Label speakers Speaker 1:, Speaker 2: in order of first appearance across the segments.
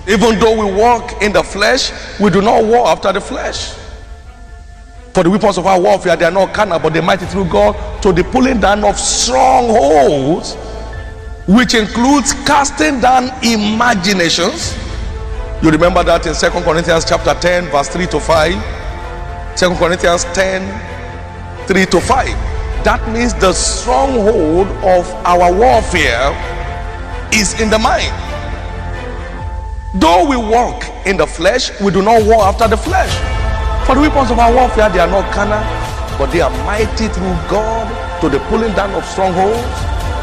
Speaker 1: Even though we walk in the flesh, we do not war after the flesh. For the weapons of our warfare, they are not carnal, but they mighty through God to the pulling down of strongholds, which includes casting down imaginations. You remember that in 2 Corinthians chapter 10 verse 3 to 5. 2 Corinthians 10 3 to 5. That means the stronghold of our warfare is in the mind. Though we walk in the flesh, we do not war after the flesh. For the weapons of our warfare, they are not carnal, but they are mighty through God to the pulling down of strongholds.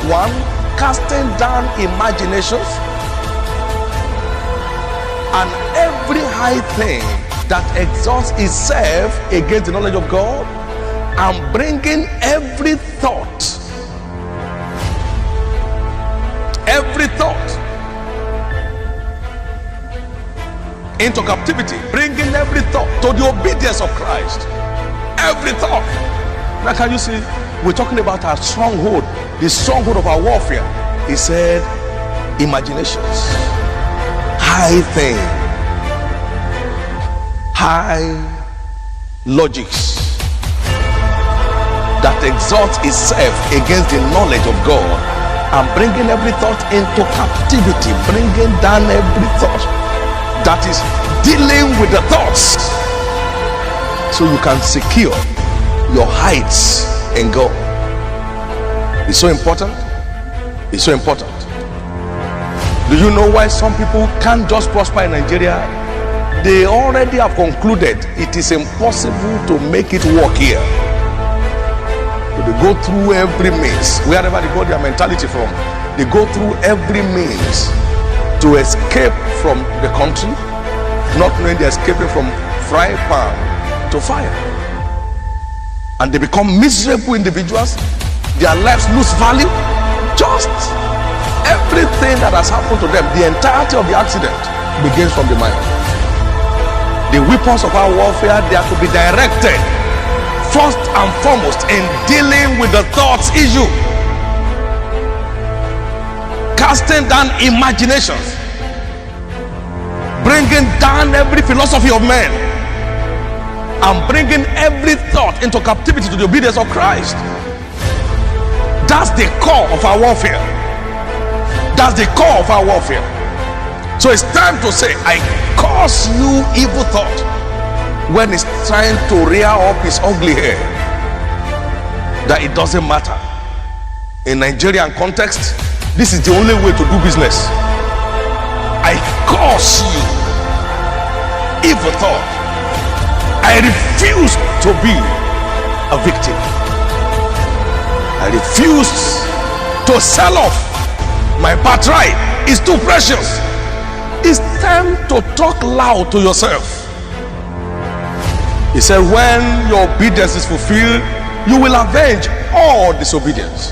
Speaker 1: 1, casting down imaginations and every high thing that exalts itself against the knowledge of God, and bringing every thought into captivity, bringing every thought to the obedience of Christ. Every thought. Now can you see, we're talking about our stronghold, the stronghold of our warfare. He said imaginations, high thing, high logics that exalts itself against the knowledge of God, and bringing every thought into captivity, bringing down every thought that is dealing with the thoughts, so you can secure your heights in God. It's so important. It's so important. Do you know why some people can't just prosper in Nigeria? They already have concluded it is impossible to make it work here. They go through every means, wherever they got their mentality from, they go through every means to escape from the country, not knowing they're escaping from frying pan to fire. And they become miserable individuals. Their lives lose value. Just everything that has happened to them, the entirety of the accident, begins from the mind. The weapons of our warfare, they are to be directed first and foremost in dealing with the thoughts issue, casting down imaginations, bringing down every philosophy of men, and bringing every thought into captivity to the obedience of Christ. That's the core of our warfare. That's the core of our warfare. So it's time to say, I curse you, evil thought, when it's trying to rear up his ugly hair. That it doesn't matter. In Nigerian context, this is the only way to do business. I curse you, evil thought. I refuse to be a victim. I refuse to sell off my birthright. It's too precious. It's time to talk loud to yourself. He said, when your obedience is fulfilled, you will avenge all disobedience.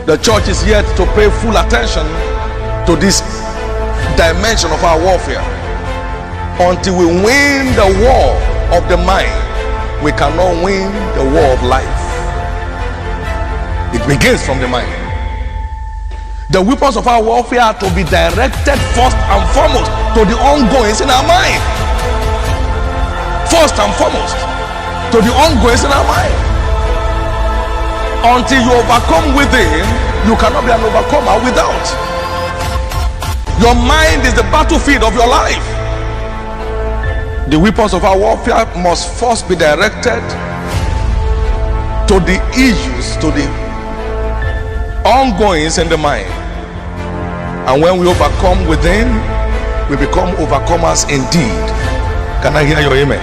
Speaker 1: The church is yet to pay full attention to this dimension of our warfare. Until we win the war of the mind, we cannot win the war of life. It begins from the mind. The weapons of our warfare are to be directed first and foremost to the ongoings in our mind. First and foremost to the ongoings in our mind. Until you overcome within, you cannot be an overcomer without. Your mind is the battlefield of your life. The weapons of our warfare must first be directed to the issues, to the ongoings in the mind. And when we overcome within, we become overcomers indeed. Can I hear your amen?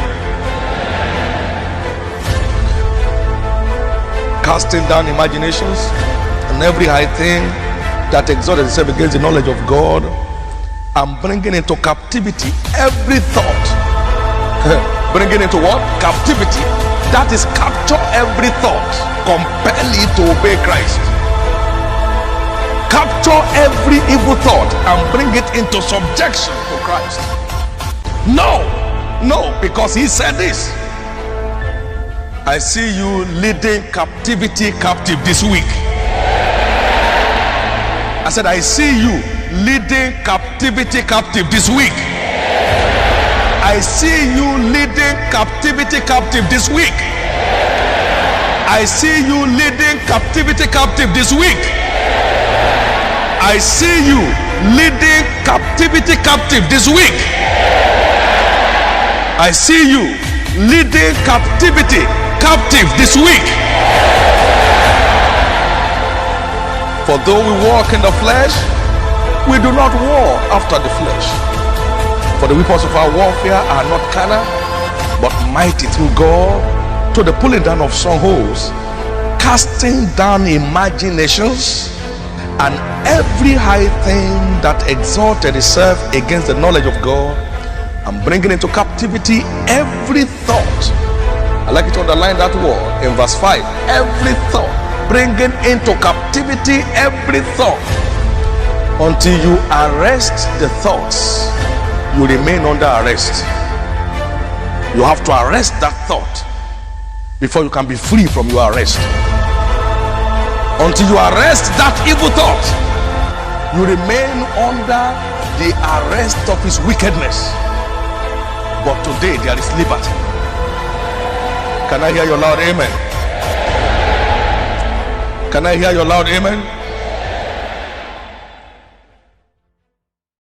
Speaker 1: Casting down imaginations and every high thing that exalted itself against the knowledge of God, and bringing into captivity every thought. Bringing into what? Captivity. That is, capture every thought, compel it to obey Christ. Capture every evil thought and bring it into subjection to Christ. No, because he said this. I see you leading captivity captive this week. I said, I see you leading captivity captivity captive this week. I see you leading captivity captive this week. I see you leading captivity captive this week. I see you leading captivity captive this week. I see you leading captivity captive this week. For though we walk in the flesh, we do not war after the flesh. For the weapons of our warfare are not carnal, but mighty through God to the pulling down of strongholds, casting down imaginations and every high thing that exalted itself against the knowledge of God, and bringing into captivity every thought. I like you to underline that word in verse 5. Every thought. Bringing into captivity every thought. Until you arrest the thoughts, you remain under arrest. You have to arrest that thought before you can be free from your arrest. Until you arrest that evil thought, you remain under the arrest of his wickedness. But today there is liberty. Can I hear your loud amen? Can I hear your loud amen?